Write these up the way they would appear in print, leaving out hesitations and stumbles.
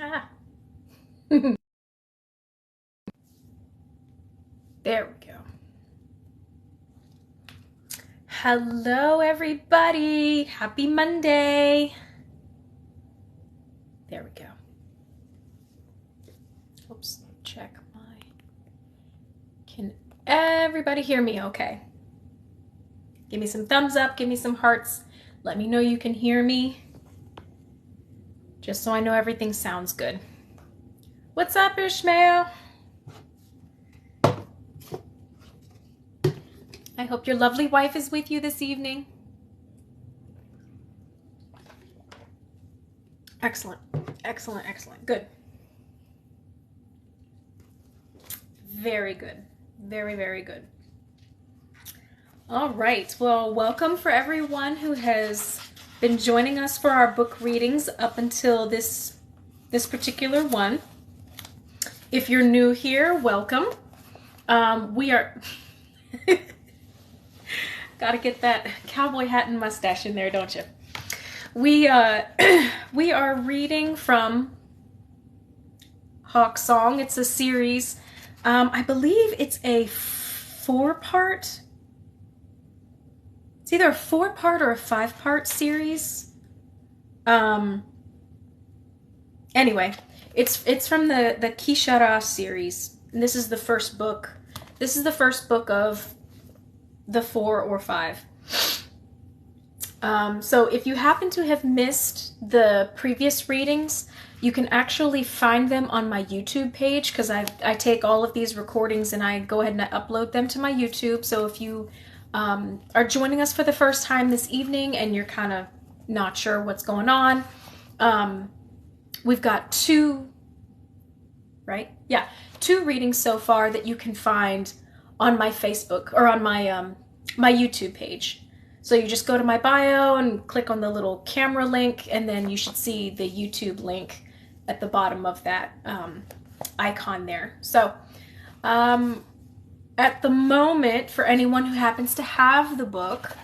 Ah. There we go. Hello, everybody. Happy Monday. There we go. Oops, check my... Can everybody hear me okay? Give me some thumbs up, give me some hearts. Let me know you can hear me. Just so I know everything sounds good. What's up, Ishmael? I hope your lovely wife is with you this evening. Excellent, excellent, excellent. Good. Very good. Very, very good. All right. Well, welcome for everyone who has been joining us for our book readings up until this particular one. If you're new here, welcome. We are... Gotta get that cowboy hat and mustache in there, don't you? We are reading from Hawksong. It's a series. I believe it's a 4-part. It's either a 4-part or a 5-part series. Anyway, it's from the Kishara series. And this is the first book. This is the first book of the 4 or 5. So if you happen to have missed the previous readings, you can actually find them on my YouTube page, because I take all of these recordings and I go ahead and I upload them to my YouTube. So if you are joining us for the first time this evening and you're kind of not sure what's going on, we've got 2 readings so far that you can find on my Facebook or on my my YouTube page. So you just go to my bio and click on the little camera link, and then you should see the YouTube link at the bottom of that icon there. So at the moment, for anyone who happens to have the book,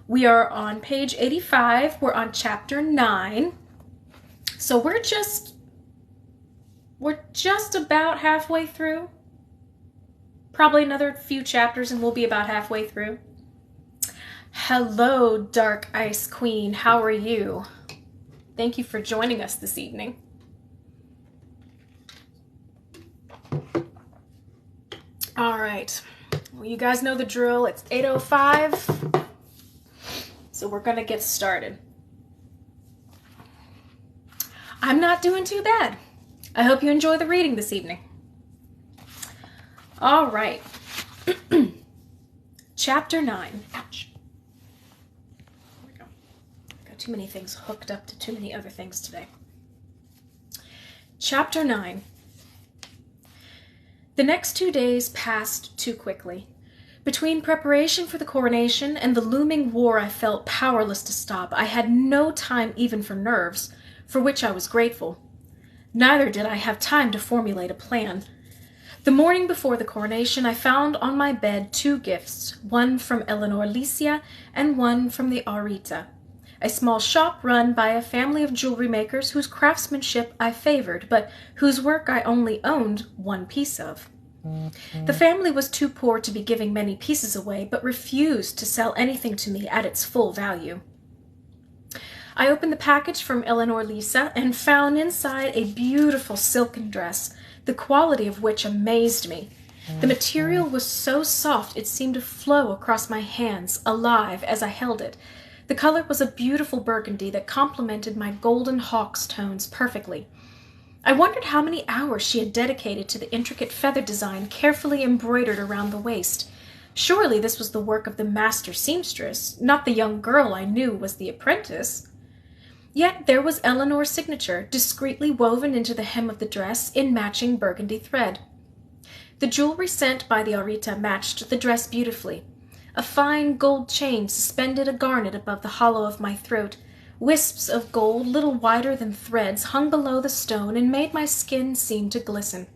we are on page 85. We're on chapter 9. So we're just about halfway through. Probably another few chapters and we'll be about halfway through. Hello, Dark Ice Queen. How are you? Thank you for joining us this evening. All right. Well, you guys know the drill. It's 8:05. So we're going to get started. I'm not doing too bad. I hope you enjoy the reading this evening. All right. Chapter 9. Ouch. There we go. Got too many things hooked up to too many other things today. Chapter 9. The next 2 days passed too quickly. Between preparation for the coronation and the looming war I felt powerless to stop, I had no time even for nerves, for which I was grateful. Neither did I have time to formulate a plan. The morning before the coronation, I found on my bed 2 gifts, one from Eleanor Licia and one from the Arita, a small shop run by a family of jewelry makers whose craftsmanship I favored, but whose work I only owned 1 piece of. The family was too poor to be giving many pieces away, but refused to sell anything to me at its full value. I opened the package from Eleanor Lisa and found inside a beautiful silken dress, the quality of which amazed me. The material was so soft it seemed to flow across my hands, alive, as I held it. The color was a beautiful burgundy that complemented my golden hawk's tones perfectly. I wondered how many hours she had dedicated to the intricate feather design carefully embroidered around the waist. Surely this was the work of the master seamstress, not the young girl I knew was the apprentice. Yet there was Eleanor's signature, discreetly woven into the hem of the dress in matching burgundy thread. The jewelry sent by the Arita matched the dress beautifully. A fine gold chain suspended a garnet above the hollow of my throat. Wisps of gold, little wider than threads, hung below the stone and made my skin seem to glisten.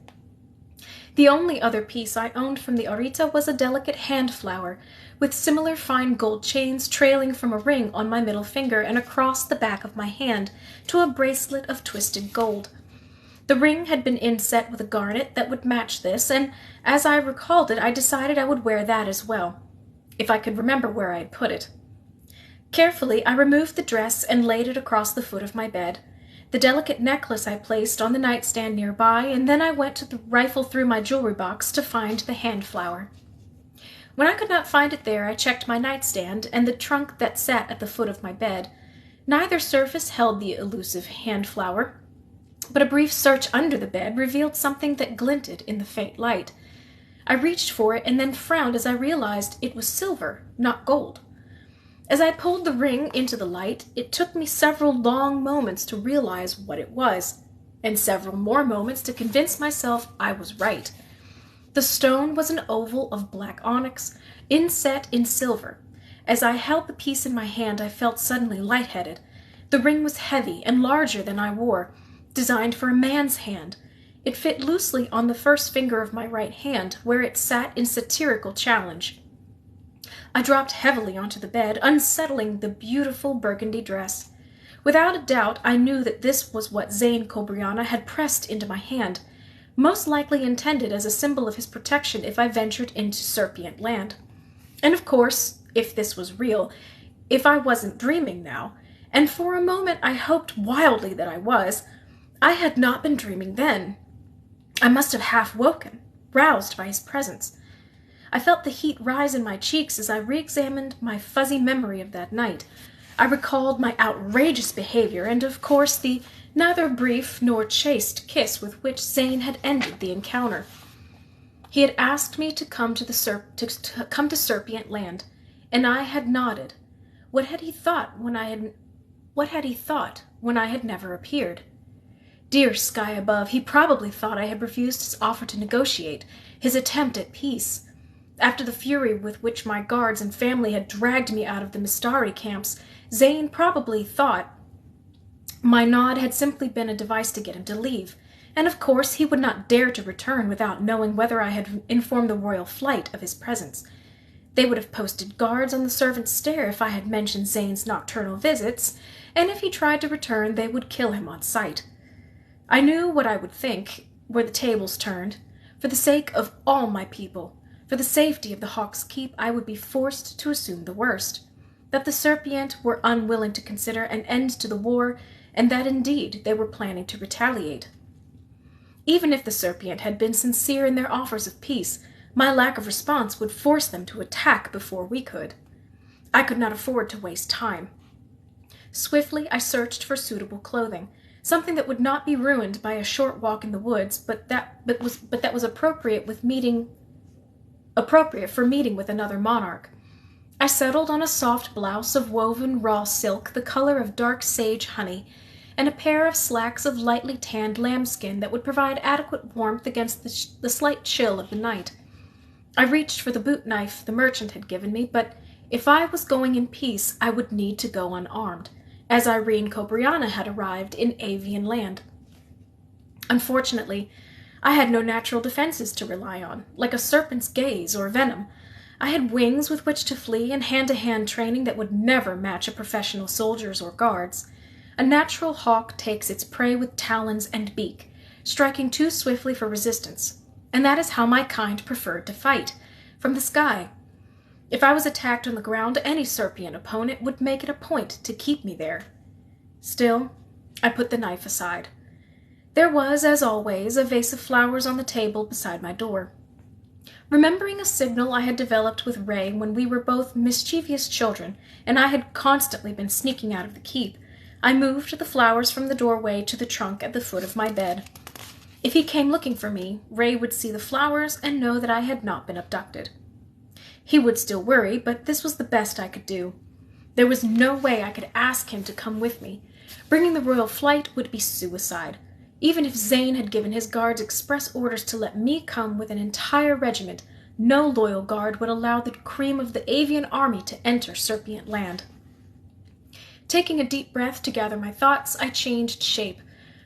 The only other piece I owned from the Arita was a delicate hand flower, with similar fine gold chains trailing from a ring on my middle finger and across the back of my hand to a bracelet of twisted gold. The ring had been inset with a garnet that would match this, and as I recalled it, I decided I would wear that as well, if I could remember where I had put it. Carefully, I removed the dress and laid it across the foot of my bed. The delicate necklace I placed on the nightstand nearby, and then I went to rifle through my jewelry box to find the hand flower. When I could not find it there, I checked my nightstand and the trunk that sat at the foot of my bed. Neither surface held the elusive hand flower, but a brief search under the bed revealed something that glinted in the faint light. I reached for it and then frowned as I realized it was silver, not gold. As I pulled the ring into the light, it took me several long moments to realize what it was, and several more moments to convince myself I was right. The stone was an oval of black onyx, inset in silver. As I held the piece in my hand, I felt suddenly lightheaded. The ring was heavy and larger than I wore, designed for a man's hand. It fit loosely on the first finger of my right hand, where it sat in satirical challenge. I dropped heavily onto the bed, unsettling the beautiful burgundy dress. Without a doubt, I knew that this was what Zane Cobriana had pressed into my hand, most likely intended as a symbol of his protection if I ventured into Serpient Land. And of course, if this was real, if I wasn't dreaming now, and for a moment I hoped wildly that I was, I had not been dreaming then. I must have half woken, roused by his presence. I felt the heat rise in my cheeks as I re-examined my fuzzy memory of that night. I recalled my outrageous behavior and, of course, the neither brief nor chaste kiss with which Zane had ended the encounter. He had asked me to come to Serpient Land, and I had nodded. What had he thought when I had never appeared? Dear sky above, he probably thought I had refused his offer to negotiate, his attempt at peace. After the fury with which my guards and family had dragged me out of the Mistari camps, Zane probably thought my nod had simply been a device to get him to leave, and of course he would not dare to return without knowing whether I had informed the royal flight of his presence. They would have posted guards on the servants' stair if I had mentioned Zane's nocturnal visits, and if he tried to return, they would kill him on sight. I knew what I would think, were the tables turned. For the sake of all my people, for the safety of the Hawk's Keep, I would be forced to assume the worst, that the Serpient were unwilling to consider an end to the war, and that indeed they were planning to retaliate. Even if the Serpient had been sincere in their offers of peace, my lack of response would force them to attack before we could. I could not afford to waste time. Swiftly I searched for suitable clothing, something that would not be ruined by a short walk in the woods, but that was appropriate for meeting with another monarch. I settled on a soft blouse of woven raw silk, the color of dark sage honey, and a pair of slacks of lightly tanned lambskin that would provide adequate warmth against the slight chill of the night. I reached for the boot knife the merchant had given me, but if I was going in peace, I would need to go unarmed, as Irene Cobriana had arrived in Avian Land. Unfortunately, I had no natural defenses to rely on, like a serpent's gaze or venom. I had wings with which to flee and hand-to-hand training that would never match a professional soldier's or guard's. A natural hawk takes its prey with talons and beak, striking too swiftly for resistance, and that is how my kind preferred to fight, from the sky. If I was attacked on the ground, any Serpient opponent would make it a point to keep me there. Still, I put the knife aside. There was, as always, a vase of flowers on the table beside my door. Remembering a signal I had developed with Ray when we were both mischievous children, and I had constantly been sneaking out of the keep, I moved the flowers from the doorway to the trunk at the foot of my bed. If he came looking for me, Ray would see the flowers and know that I had not been abducted. He would still worry, but this was the best I could do. There was no way I could ask him to come with me. Bringing the royal flight would be suicide. Even if Zane had given his guards express orders to let me come with an entire regiment, no loyal guard would allow the cream of the avian army to enter Serpient Land. Taking a deep breath to gather my thoughts, I changed shape,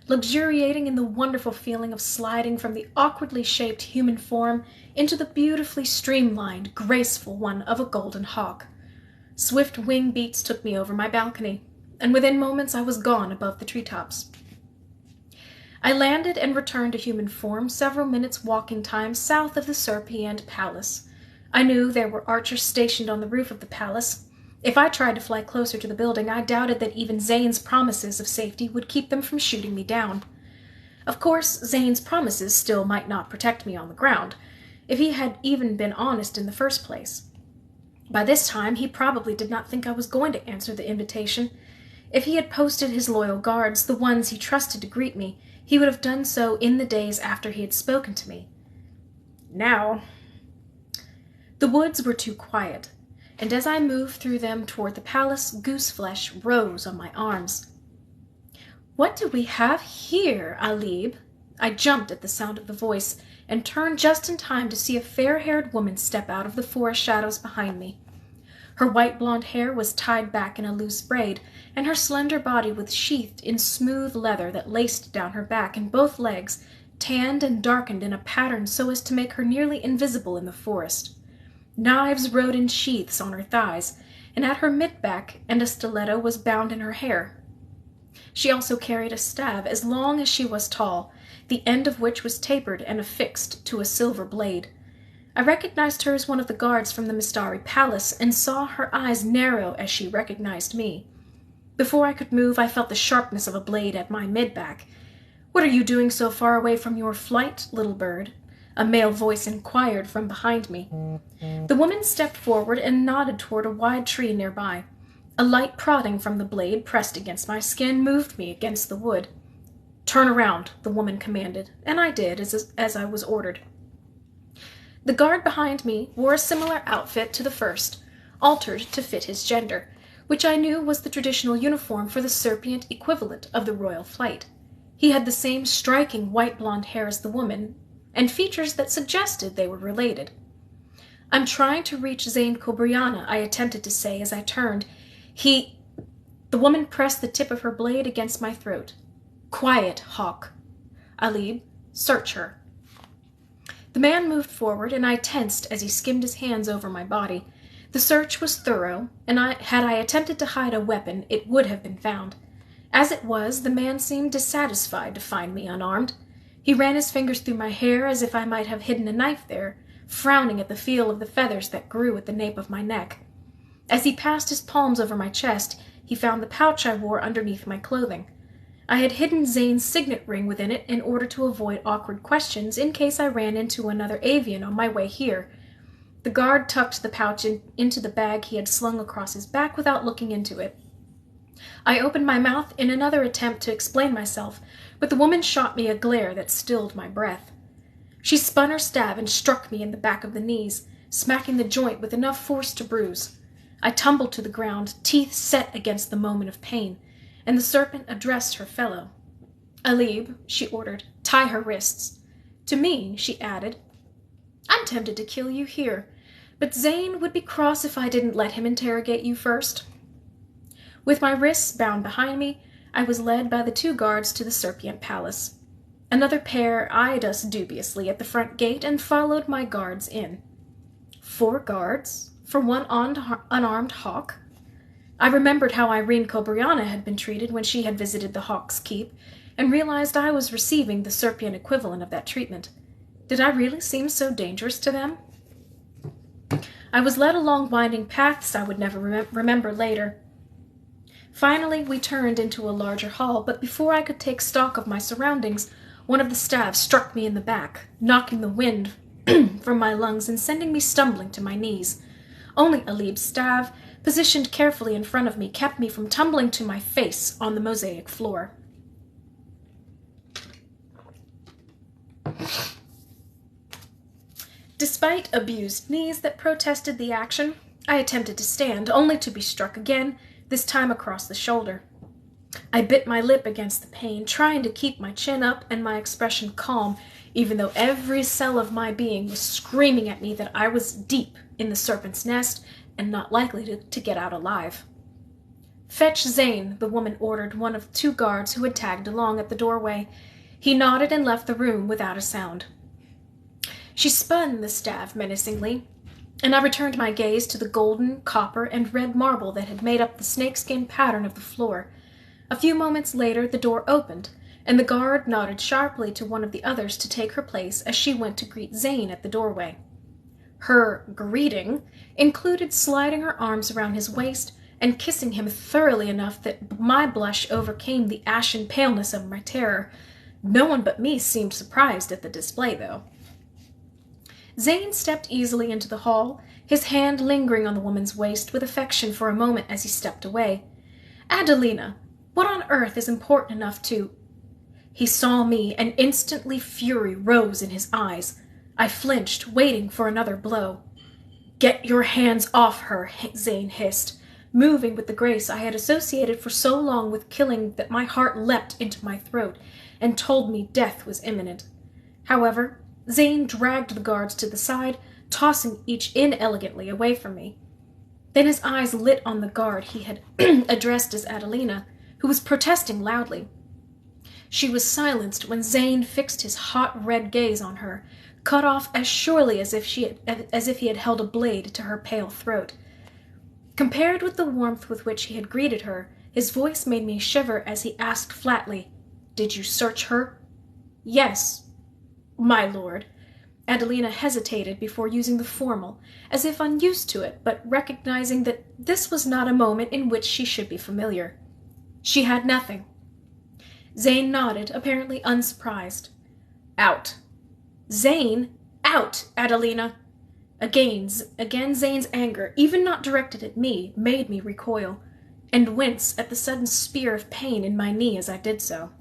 luxuriating in the wonderful feeling of sliding from the awkwardly shaped human form into the beautifully streamlined, graceful one of a golden hawk. Swift wing beats took me over my balcony, and within moments I was gone above the treetops. I landed and returned to human form several minutes' walking time south of the Serpient Palace. I knew there were archers stationed on the roof of the palace. If I tried to fly closer to the building, I doubted that even Zane's promises of safety would keep them from shooting me down. Of course, Zane's promises still might not protect me on the ground, if he had even been honest in the first place. By this time, he probably did not think I was going to answer the invitation. If he had posted his loyal guards, the ones he trusted to greet me, he would have done so in the days after he had spoken to me. Now, the woods were too quiet, and as I moved through them toward the palace, gooseflesh rose on my arms. "What do we have here, Alib?" I jumped at the sound of the voice, and turned just in time to see a fair-haired woman step out of the forest shadows behind me. Her white blonde hair was tied back in a loose braid, and her slender body was sheathed in smooth leather that laced down her back and both legs, tanned and darkened in a pattern so as to make her nearly invisible in the forest. Knives rode in sheaths on her thighs, and at her mid-back and a stiletto was bound in her hair. She also carried a staff as long as she was tall, the end of which was tapered and affixed to a silver blade. I recognized her as one of the guards from the Mistari Palace, and saw her eyes narrow as she recognized me. Before I could move, I felt the sharpness of a blade at my mid-back. "What are you doing so far away from your flight, little bird?" a male voice inquired from behind me. The woman stepped forward and nodded toward a wide tree nearby. A light prodding from the blade pressed against my skin moved me against the wood. "Turn around," the woman commanded, and I did as I was ordered. The guard behind me wore a similar outfit to the first, altered to fit his gender, which I knew was the traditional uniform for the Serpient equivalent of the royal flight. He had the same striking white blonde hair as the woman, and features that suggested they were related. "I'm trying to reach Zane Kobriana," I attempted to say as I turned. The woman pressed the tip of her blade against my throat. "Quiet, Hawk. Alib, search her." The man moved forward, and I tensed as he skimmed his hands over my body. The search was thorough, and had I attempted to hide a weapon, it would have been found. As it was, the man seemed dissatisfied to find me unarmed. He ran his fingers through my hair as if I might have hidden a knife there, frowning at the feel of the feathers that grew at the nape of my neck. As he passed his palms over my chest, he found the pouch I wore underneath my clothing. I had hidden Zane's signet ring within it in order to avoid awkward questions in case I ran into another avian on my way here. The guard tucked the pouch into the bag he had slung across his back without looking into it. I opened my mouth in another attempt to explain myself, but the woman shot me a glare that stilled my breath. She spun her staff and struck me in the back of the knees, smacking the joint with enough force to bruise. I tumbled to the ground, teeth set against the moment of pain, and the serpent addressed her fellow. "Alib," she ordered, "tie her wrists." To me, she added, "I'm tempted to kill you here, but Zane would be cross if I didn't let him interrogate you first." With my wrists bound behind me, I was led by the two guards to the Serpient Palace. Another pair eyed us dubiously at the front gate and followed my guards in. 4 guards for one unarmed hawk? I remembered how Irene Kobriana had been treated when she had visited the Hawk's Keep, and realized I was receiving the Serpient equivalent of that treatment. Did I really seem so dangerous to them? I was led along winding paths I would never remember later. Finally, we turned into a larger hall, but before I could take stock of my surroundings, one of the staves struck me in the back, knocking the wind from my lungs and sending me stumbling to my knees. Only Alib's staff, positioned carefully in front of me, kept me from tumbling to my face on the mosaic floor. Despite abused knees that protested the action, I attempted to stand, only to be struck again, this time across the shoulder. I bit my lip against the pain, trying to keep my chin up and my expression calm, even though every cell of my being was screaming at me that I was deep in the serpent's nest and not likely to get out alive. "Fetch Zane," the woman ordered one of 2 guards who had tagged along at the doorway. He nodded and left the room without a sound. She spun the staff menacingly, and I returned my gaze to the golden, copper, and red marble that had made up the snakeskin pattern of the floor. A few moments later, the door opened, and the guard nodded sharply to one of the others to take her place as she went to greet Zane at the doorway. Her greeting included sliding her arms around his waist and kissing him thoroughly enough that my blush overcame the ashen paleness of my terror. No one but me seemed surprised at the display, though. Zane stepped easily into the hall, his hand lingering on the woman's waist with affection for a moment as he stepped away. "Adelina, what on earth is important enough to—" He saw me, and instantly fury rose in his eyes. I flinched, waiting for another blow. "Get your hands off her," Zane hissed, moving with the grace I had associated for so long with killing that my heart leapt into my throat and told me death was imminent. However, Zane dragged the guards to the side, tossing each inelegantly away from me. Then his eyes lit on the guard he had addressed as Adelina, who was protesting loudly. She was silenced when Zane fixed his hot red gaze on her, cut off as surely as if he had held a blade to her pale throat. Compared with the warmth with which he had greeted her, his voice made me shiver as he asked flatly, "Did you search her?" "Yes, my lord." Adelina hesitated before using the formal, as if unused to it, but recognizing that this was not a moment in which she should be familiar. "She had nothing." Zane nodded, apparently unsurprised. "Out." "Zane, out, Adelina!" Again Zane's anger, even not directed at me, made me recoil, and wince at the sudden spear of pain in my knee as I did so.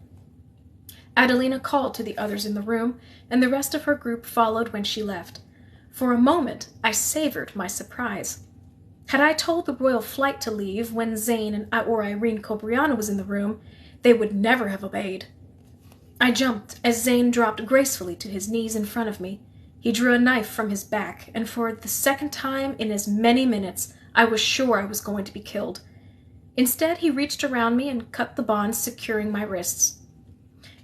Adelina called to the others in the room, and the rest of her group followed when she left. For a moment, I savored my surprise. Had I told the royal flight to leave when Zane or Irene Cobriano was in the room, they would never have obeyed. I jumped as Zane dropped gracefully to his knees in front of me. He drew a knife from his back, and for the second time in as many minutes, I was sure I was going to be killed. Instead, he reached around me and cut the bonds securing my wrists.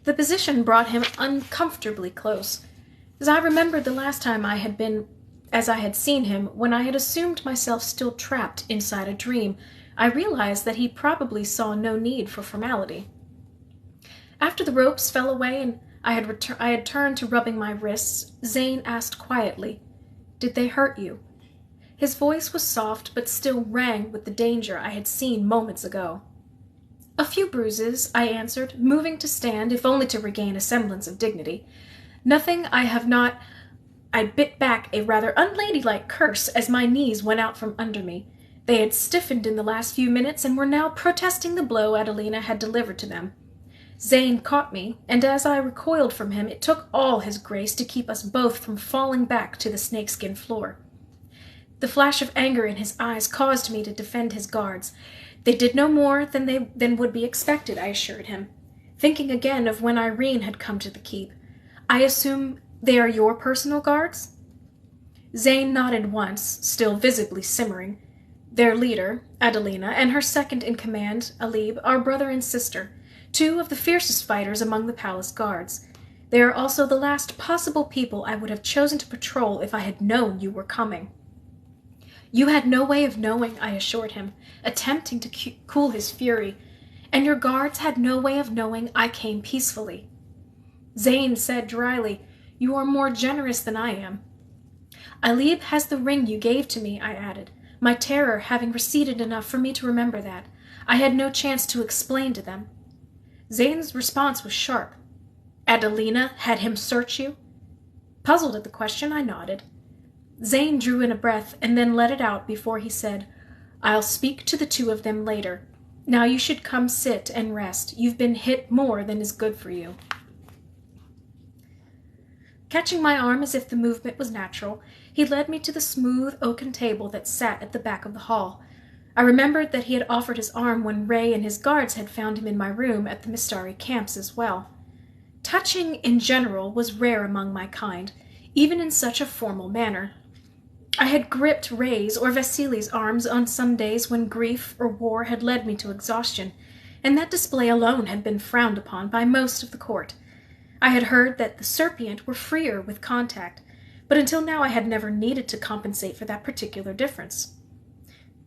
The position brought him uncomfortably close, as I remembered the last time I had seen him, when I had assumed myself still trapped inside a dream. I realized that he probably saw no need for formality. After the ropes fell away and I had turned to rubbing my wrists, Zane asked quietly, "Did they hurt you?" His voice was soft, but still rang with the danger I had seen moments ago. "A few bruises," I answered, moving to stand, if only to regain a semblance of dignity. "Nothing I have not—" I bit back a rather unladylike curse as my knees went out from under me. They had stiffened in the last few minutes and were now protesting the blow Adelina had delivered to them. Zane caught me, and as I recoiled from him, it took all his grace to keep us both from falling back to the snakeskin floor. The flash of anger in his eyes caused me to defend his guards. They did no more than would be expected, I assured him, thinking again of when Irene had come to the keep. "I assume they are your personal guards?" Zane nodded once, still visibly simmering. "Their leader, Adelina, and her second-in-command, Alib, are brother and sister, two of the fiercest fighters among the palace guards. They are also the last possible people I would have chosen to patrol if I had known you were coming." "You had no way of knowing," I assured him, attempting to cool his fury, "and your guards had no way of knowing I came peacefully." Zane said dryly, "You are more generous than I am." "Alib has the ring you gave to me," I added, my terror having receded enough for me to remember that. I had no chance to explain to them. Zane's response was sharp. "Adelina had him search you?" Puzzled at the question, I nodded. Zane drew in a breath and then let it out before he said, "I'll speak to the two of them later. Now you should come sit and rest. You've been hit more than is good for you." Catching my arm as if the movement was natural, he led me to the smooth oaken table that sat at the back of the hall. I remembered that he had offered his arm when Ray and his guards had found him in my room at the Mistari camps as well. Touching, in general, was rare among my kind, even in such a formal manner. I had gripped Ray's or Vasili's arms on some days when grief or war had led me to exhaustion, and that display alone had been frowned upon by most of the court. I had heard that the Serpient were freer with contact, but until now I had never needed to compensate for that particular difference.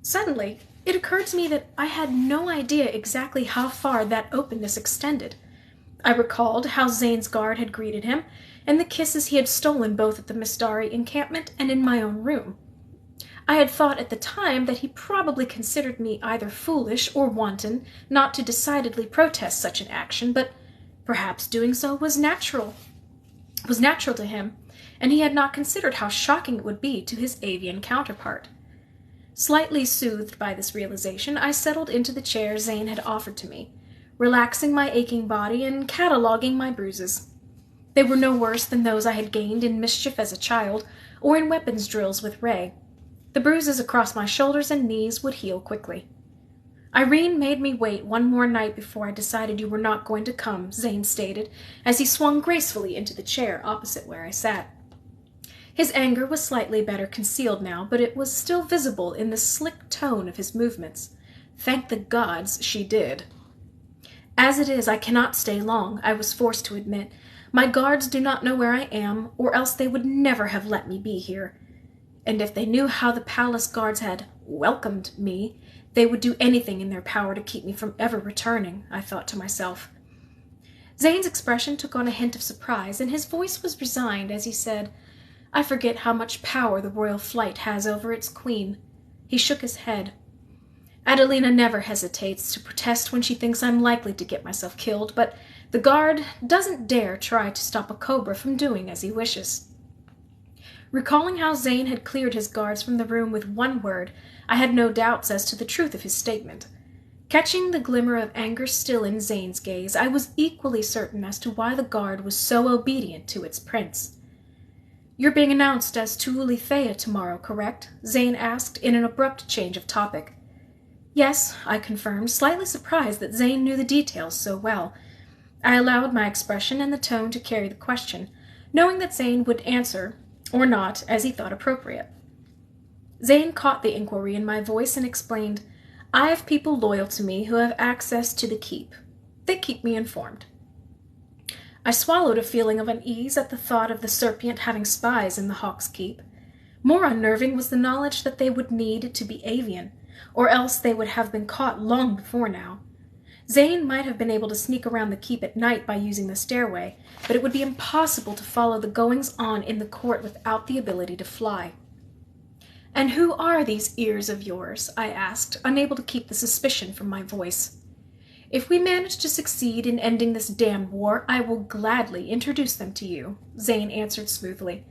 Suddenly, it occurred to me that I had no idea exactly how far that openness extended. I recalled how Zane's guard had greeted him, and the kisses he had stolen both at the Mistari encampment and in my own room. I had thought at the time that he probably considered me either foolish or wanton not to decidedly protest such an action, but perhaps doing so was natural to him, and he had not considered how shocking it would be to his avian counterpart. Slightly soothed by this realization, I settled into the chair Zane had offered to me, relaxing my aching body and cataloguing my bruises. They were no worse than those I had gained in mischief as a child, or in weapons drills with Ray. The bruises across my shoulders and knees would heal quickly. Irene made me wait one more night before I decided you were not going to come, Zane stated, as he swung gracefully into the chair opposite where I sat. His anger was slightly better concealed now, but it was still visible in the slick tone of his movements. Thank the gods she did. As it is, I cannot stay long, I was forced to admit. My guards do not know where I am, or else they would never have let me be here. And if they knew how the palace guards had welcomed me, they would do anything in their power to keep me from ever returning, I thought to myself. Zane's expression took on a hint of surprise, and his voice was resigned as he said, I forget how much power the royal flight has over its queen. He shook his head. Adelina never hesitates to protest when she thinks I'm likely to get myself killed, but the guard doesn't dare try to stop a cobra from doing as he wishes. Recalling how Zane had cleared his guards from the room with one word, I had no doubts as to the truth of his statement. Catching the glimmer of anger still in Zane's gaze, I was equally certain as to why the guard was so obedient to its prince. You're being announced as Tuuli Thea tomorrow, correct? Zane asked in an abrupt change of topic. Yes, I confirmed, slightly surprised that Zane knew the details so well. I allowed my expression and the tone to carry the question, knowing that Zane would answer, or not, as he thought appropriate. Zane caught the inquiry in my voice and explained, I have people loyal to me who have access to the keep. They keep me informed. I swallowed a feeling of unease at the thought of the Serpent having spies in the Hawk's Keep. More unnerving was the knowledge that they would need to be avian, or else they would have been caught long before now. Zane might have been able to sneak around the keep at night by using the stairway, but it would be impossible to follow the goings-on in the court without the ability to fly. And who are these ears of yours? I asked, unable to keep the suspicion from my voice. If we manage to succeed in ending this damned war, I will gladly introduce them to you, Zane answered smoothly.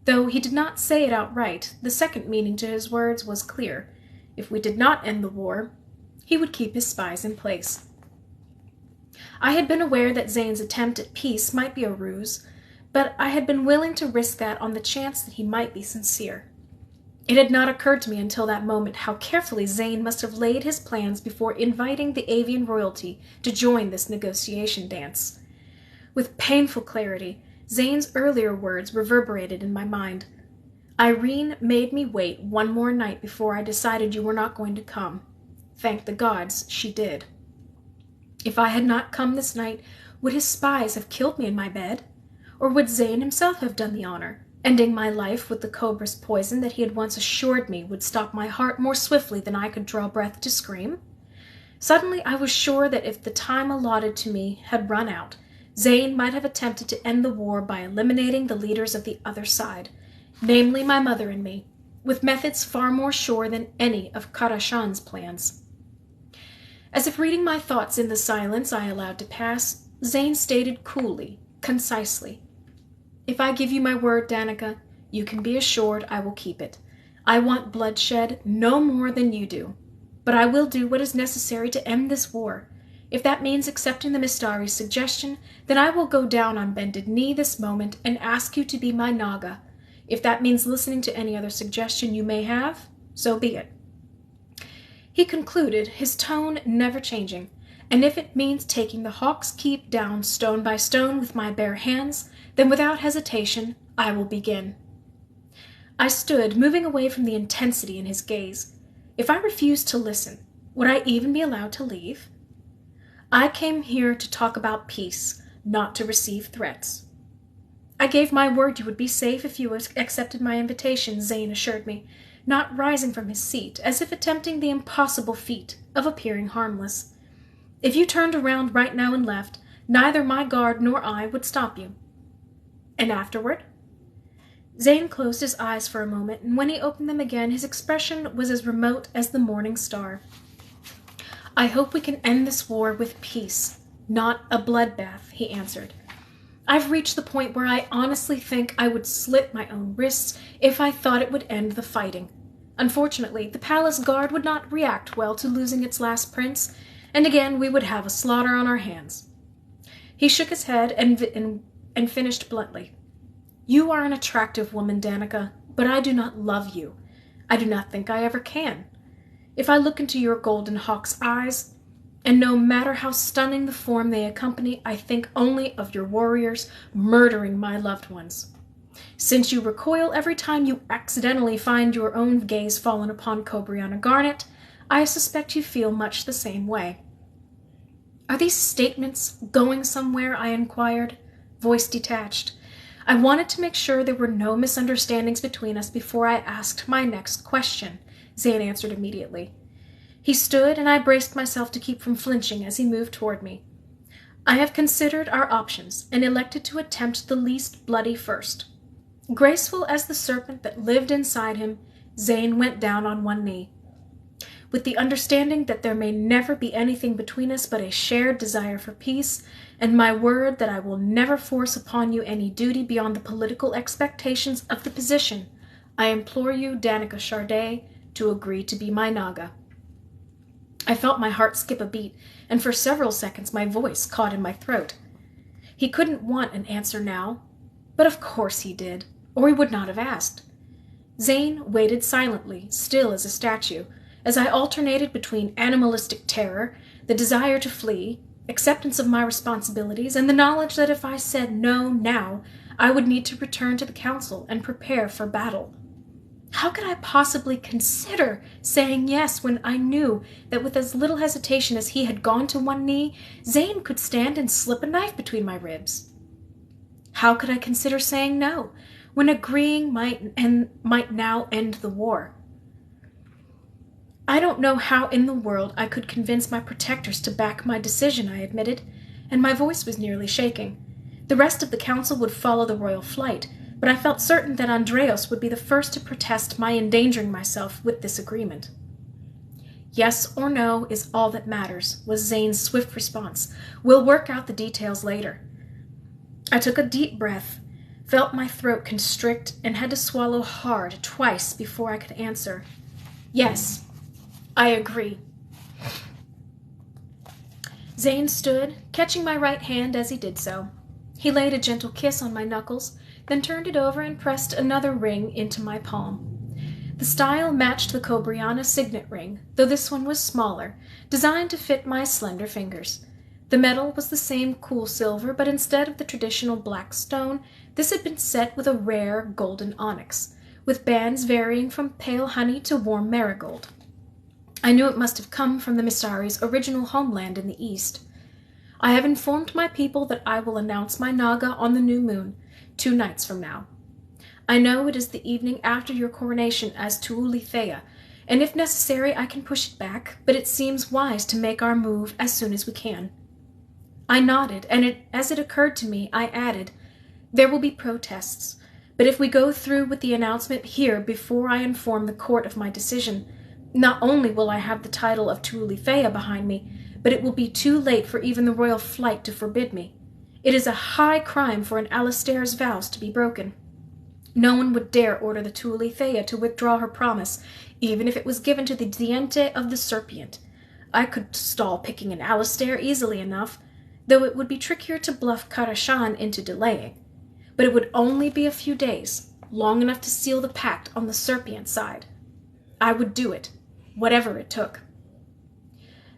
Though he did not say it outright, the second meaning to his words was clear. If we did not end the war, he would keep his spies in place. I had been aware that Zane's attempt at peace might be a ruse, but I had been willing to risk that on the chance that he might be sincere. It had not occurred to me until that moment how carefully Zane must have laid his plans before inviting the avian royalty to join this negotiation dance. With painful clarity, Zane's earlier words reverberated in my mind. Irene made me wait one more night before I decided you were not going to come. Thank the gods she did. If I had not come this night, would his spies have killed me in my bed? Or would Zane himself have done the honor, ending my life with the cobra's poison that he had once assured me would stop my heart more swiftly than I could draw breath to scream? Suddenly I was sure that if the time allotted to me had run out, Zane might have attempted to end the war by eliminating the leaders of the other side, namely my mother and me, with methods far more sure than any of Karashan's plans. As if reading my thoughts in the silence I allowed to pass, Zane stated coolly, concisely, If I give you my word, Danica, you can be assured I will keep it. I want bloodshed no more than you do, but I will do what is necessary to end this war. If that means accepting the Mistari's suggestion, then I will go down on bended knee this moment and ask you to be my Naga. If that means listening to any other suggestion you may have, so be it. He concluded, his tone never changing, and if it means taking the Hawk's Keep down stone by stone with my bare hands, then without hesitation I will begin. I stood, moving away from the intensity in his gaze. If I refused to listen, would I even be allowed to leave? I came here to talk about peace, not to receive threats. I gave my word you would be safe if you accepted my invitation, Zane assured me, not rising from his seat, as if attempting the impossible feat of appearing harmless. If you turned around right now and left, Neither my guard nor I would stop you." "And afterward?" Zane closed his eyes for a moment, and when he opened them again, his expression was as remote as the morning star. "I hope we can end this war with peace, not a bloodbath," he answered. "I've reached the point where I honestly think I would slit my own wrists if I thought it would end the fighting. Unfortunately, the palace guard would not react well to losing its last prince, and again we would have a slaughter on our hands." He shook his head and finished bluntly. "You are an attractive woman, Danica, but I do not love you. I do not think I ever can. If I look into your golden hawk's eyes, and no matter how stunning the form they accompany, I think only of your warriors murdering my loved ones. Since you recoil every time you accidentally find your own gaze fallen upon Cobriana Garnet, I suspect you feel much the same way." "Are these statements going somewhere?" I inquired, voice detached. I wanted to make sure there were no misunderstandings between us before I asked my next question. Zane answered immediately. He stood, and I braced myself to keep from flinching as he moved toward me. "I have considered our options, and elected to attempt the least bloody first." Graceful as the serpent that lived inside him, Zane went down on one knee. "With the understanding that there may never be anything between us but a shared desire for peace, and my word that I will never force upon you any duty beyond the political expectations of the position, I implore you, Danica Charday, to agree to be my Naga." I felt my heart skip a beat, and for several seconds my voice caught in my throat. He couldn't want an answer now, but of course he did, or he would not have asked. Zane waited silently, still as a statue, as I alternated between animalistic terror, the desire to flee, acceptance of my responsibilities, and the knowledge that if I said no now, I would need to return to the council and prepare for battle. How could I possibly consider saying yes when I knew that with as little hesitation as he had gone to one knee, Zane could stand and slip a knife between my ribs? How could I consider saying no when agreeing might now end the war? "I don't know how in the world I could convince my protectors to back my decision," I admitted, and my voice was nearly shaking. The rest of the council would follow the royal flight, but I felt certain that Andreas would be the first to protest my endangering myself with this agreement. "Yes or no is all that matters," was Zane's swift response. "We'll work out the details later." I took a deep breath, felt my throat constrict, and had to swallow hard twice before I could answer. "Yes, I agree." Zane stood, catching my right hand as he did so. He laid a gentle kiss on my knuckles, then turned it over and pressed another ring into my palm. The style matched the Cobriana signet ring, though this one was smaller, designed to fit my slender fingers. The metal was the same cool silver, but instead of the traditional black stone, this had been set with a rare golden onyx, with bands varying from pale honey to warm marigold. I knew it must have come from the Misari's original homeland in the east. "I have informed my people that I will announce my Naga on the new moon, 2 nights from now. I know it is the evening after your coronation as Tu'ulithea, and if necessary I can push it back, but it seems wise to make our move as soon as we can." I nodded, and as it occurred to me, I added, "There will be protests, but if we go through with the announcement here before I inform the court of my decision, not only will I have the title of Tu'ulithea behind me, but it will be too late for even the royal flight to forbid me. It is a high crime for an Alistair's vows to be broken. No one would dare order the Tu'ulithea to withdraw her promise, even if it was given to the Diente of the Serpient. I could stall picking an Alistair easily enough, though it would be trickier to bluff Karashan into delaying. But it would only be a few days, long enough to seal the pact on the Serpient side. I would do it, whatever it took."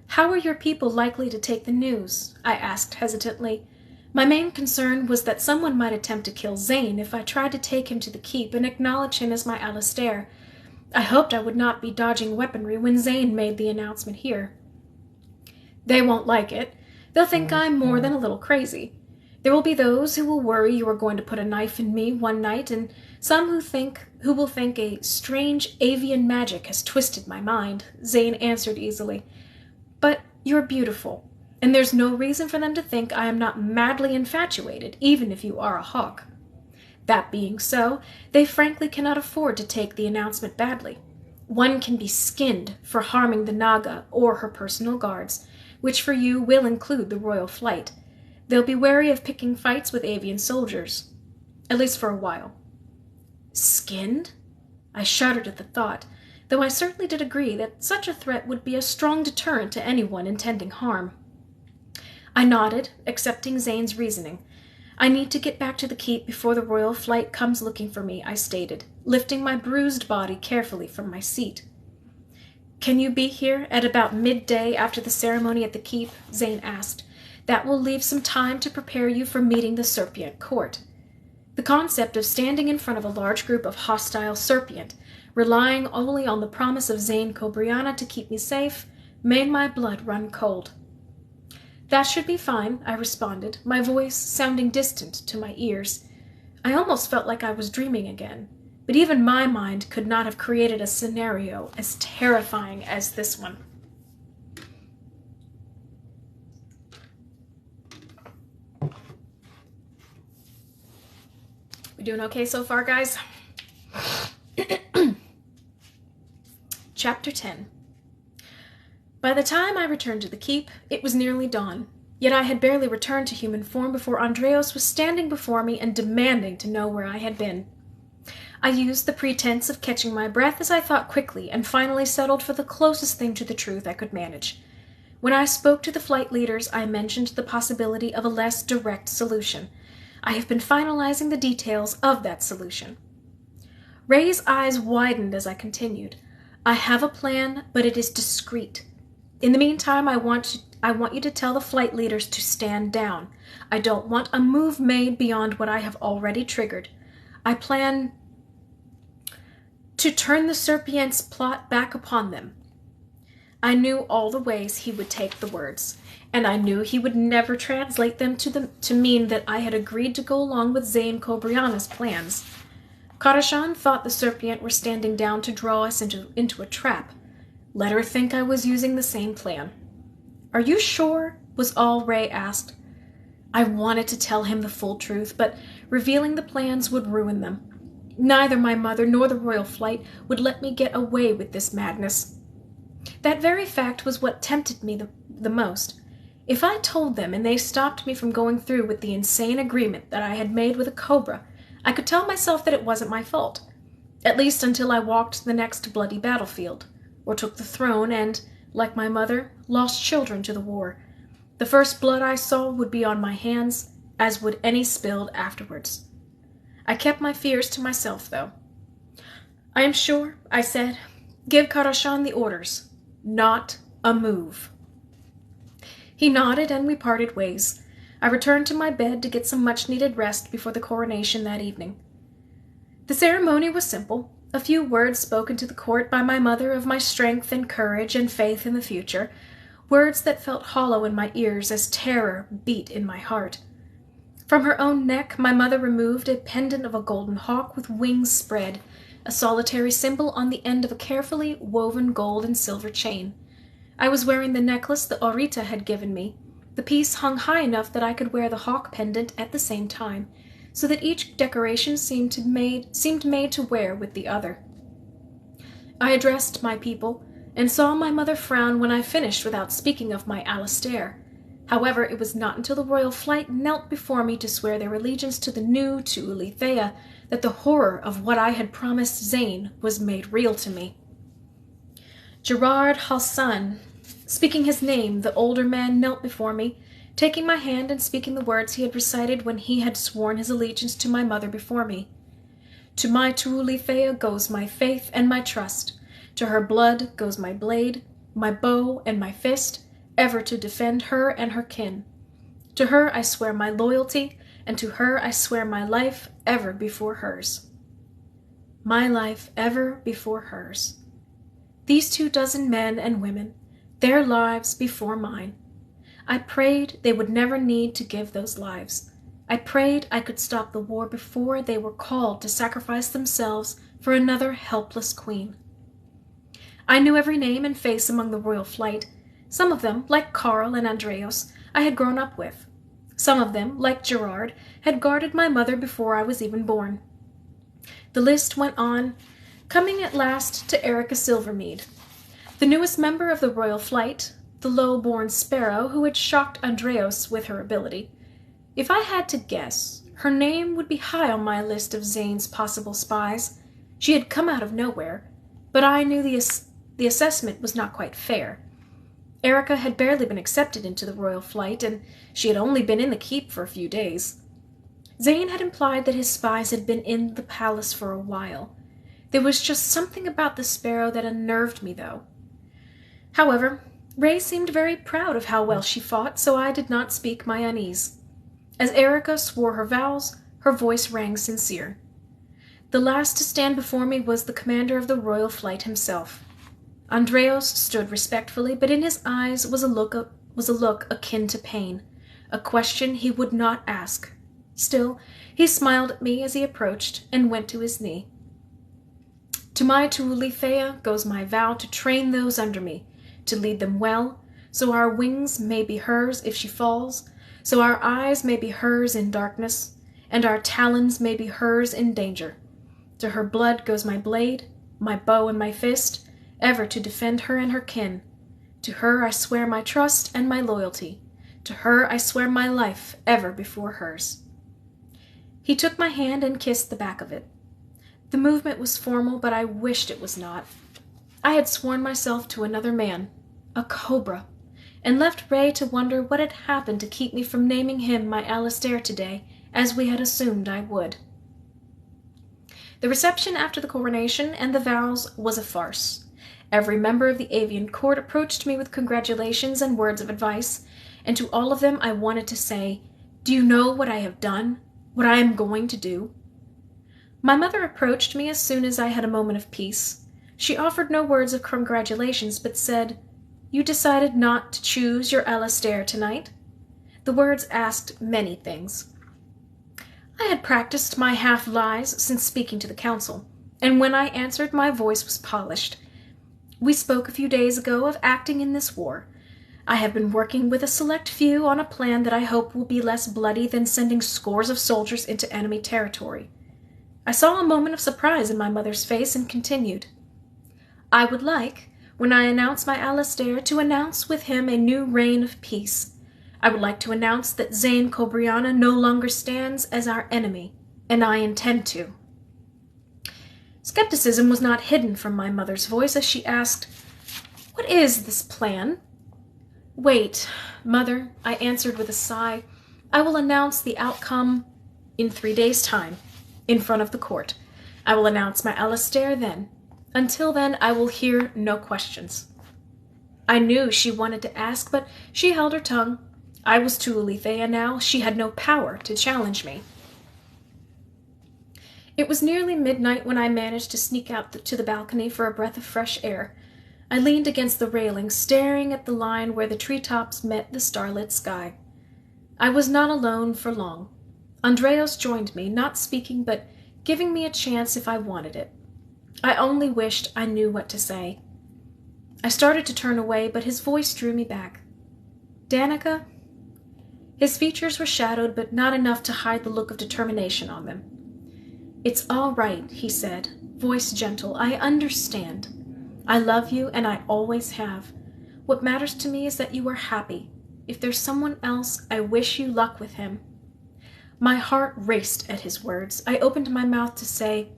"How are your people likely to take the news?" I asked hesitantly. My main concern was that someone might attempt to kill Zane if I tried to take him to the keep and acknowledge him as my Alistair. I hoped I would not be dodging weaponry when Zane made the announcement here. "They won't like it. They'll think I'm more than a little crazy. There will be those who will worry you are going to put a knife in me one night, and some who will think a strange avian magic has twisted my mind," Zane answered easily. "But you're beautiful. and there's no reason for them to think I am not madly infatuated, even if you are a hawk. That being so, they frankly cannot afford to take the announcement badly. One can be skinned for harming the Naga or her personal guards, which for you will include the royal flight. They'll be wary of picking fights with avian soldiers, at least for a while. Skinned? I shuddered at the thought, though I certainly did agree that such a threat would be a strong deterrent to anyone intending harm. I nodded, accepting Zane's reasoning. I need to get back to the keep before the royal flight comes looking for me, I stated, lifting my bruised body carefully from my seat. Can you be here at about midday after the ceremony at the keep? Zane asked. That will leave some time to prepare you for meeting the Serpient court. The concept of standing in front of a large group of hostile Serpient, relying only on the promise of Zane Cobriana to keep me safe, made my blood run cold. That should be fine, I responded, my voice sounding distant to my ears. I almost felt like I was dreaming again, but even my mind could not have created a scenario as terrifying as this one. We doing okay so far, guys? Chapter 10. By the time I returned to the keep, it was nearly dawn, yet I had barely returned to human form before Andreas was standing before me and demanding to know where I had been. I used the pretense of catching my breath as I thought quickly and finally settled for the closest thing to the truth I could manage. When I spoke to the flight leaders, I mentioned the possibility of a less direct solution. I have been finalizing the details of that solution. Ray's eyes widened as I continued. I have a plan, but it is discreet. In the meantime, I want you to tell the flight leaders to stand down. I don't want a move made beyond what I have already triggered. I plan to turn the Serpient's plot back upon them. I knew all the ways he would take the words, and I knew he would never translate them to mean that I had agreed to go along with Zane Cobriana's plans. Karashan thought the Serpient were standing down to draw us into a trap. Let her think I was using the same plan. Are you sure? Was all Ray asked. I wanted to tell him the full truth, but revealing the plans would ruin them. Neither my mother nor the royal flight would let me get away with this madness. That very fact was what tempted me the most. If I told them and they stopped me from going through with the insane agreement that I had made with a cobra, I could tell myself that it wasn't my fault, at least until I walked the next bloody battlefield, or took the throne and, like my mother, lost children to the war. The first blood I saw would be on my hands, as would any spilled afterwards. I kept my fears to myself, though. I am sure, I said. Give Karashan the orders. Not a move. He nodded and we parted ways. I returned to my bed to get some much-needed rest before the coronation that evening. The ceremony was simple. A few words spoken to the court by my mother of my strength and courage and faith in the future, words that felt hollow in my ears as terror beat in my heart. From her own neck, my mother removed a pendant of a golden hawk with wings spread, a solitary symbol on the end of a carefully woven gold and silver chain. I was wearing the necklace that Aurita had given me. The piece hung high enough that I could wear the hawk pendant at the same time, so that each decoration seemed made to wear with the other. I addressed my people, and saw my mother frown when I finished without speaking of my Alastair. However, it was not until the royal flight knelt before me to swear their allegiance to the new Tu'ulethea that the horror of what I had promised Zane was made real to me. Gerard Halsan, speaking his name, the older man knelt before me, taking my hand and speaking the words he had recited when he had sworn his allegiance to my mother before me. To my Tu'ulethea goes my faith and my trust. To her blood goes my blade, my bow, and my fist, ever to defend her and her kin. To her I swear my loyalty, and to her I swear my life ever before hers. My life ever before hers. These 24 men and women, their lives before mine. I prayed they would never need to give those lives. I prayed I could stop the war before they were called to sacrifice themselves for another helpless queen. I knew every name and face among the royal flight. Some of them, like Karl and Andreas, I had grown up with. Some of them, like Gerard, had guarded my mother before I was even born. The list went on, coming at last to Erica Silvermead, the newest member of the Royal Flight, the low-born sparrow who had shocked Andreas with her ability. If I had to guess, her name would be high on my list of Zane's possible spies. She had come out of nowhere, but I knew the assessment was not quite fair. Erica had barely been accepted into the Royal Flight, and she had only been in the keep for a few days. Zane had implied that his spies had been in the palace for a while. There was just something about the sparrow that unnerved me, though. However, Ray seemed very proud of how well she fought, so I did not speak my unease. As Erica swore her vows, her voice rang sincere. The last to stand before me was the commander of the Royal Flight himself. Andreas stood respectfully, but in his eyes was a look akin to pain, a question he would not ask. Still, he smiled at me as he approached and went to his knee. To my Tuuli Thea goes my vow to train those under me, to lead them well, so our wings may be hers if she falls, so our eyes may be hers in darkness, and our talons may be hers in danger. To her blood goes my blade, my bow and my fist, ever to defend her and her kin. To her I swear my trust and my loyalty. To her I swear my life ever before hers. He took my hand and kissed the back of it. The movement was formal, but I wished it was not. I had sworn myself to another man, a cobra, and left Ray to wonder what had happened to keep me from naming him my Alastair today, as we had assumed I would. The reception after the coronation and the vows was a farce. Every member of the avian court approached me with congratulations and words of advice, and to all of them I wanted to say, "Do you know what I have done? What I am going to do?" My mother approached me as soon as I had a moment of peace. She offered no words of congratulations, but said, "You decided not to choose your Alastair tonight?" The words asked many things. I had practiced my half-lies since speaking to the council, and when I answered, my voice was polished. "We spoke a few days ago of acting in this war. I have been working with a select few on a plan that I hope will be less bloody than sending scores of soldiers into enemy territory." I saw a moment of surprise in my mother's face and continued, "I would like, when I announce my Alastair, to announce with him a new reign of peace. I would like to announce that Zane Cobriana no longer stands as our enemy, and I intend to." Skepticism was not hidden from my mother's voice as she asked, "What is this plan?" "Wait, Mother," I answered with a sigh. "I will announce the outcome in 3 days' time, in front of the court. I will announce my Alastair then. Until then, I will hear no questions." I knew she wanted to ask, but she held her tongue. I was Tuuli Thea now. She had no power to challenge me. It was nearly midnight when I managed to sneak out to the balcony for a breath of fresh air. I leaned against the railing, staring at the line where the treetops met the starlit sky. I was not alone for long. Andreas joined me, not speaking, but giving me a chance if I wanted it. I only wished I knew what to say. I started to turn away, but his voice drew me back. "Danica?" His features were shadowed, but not enough to hide the look of determination on them. "It's all right," he said, voice gentle. "I understand. I love you, and I always have. What matters to me is that you are happy. If there's someone else, I wish you luck with him." My heart raced at his words. I opened my mouth to say,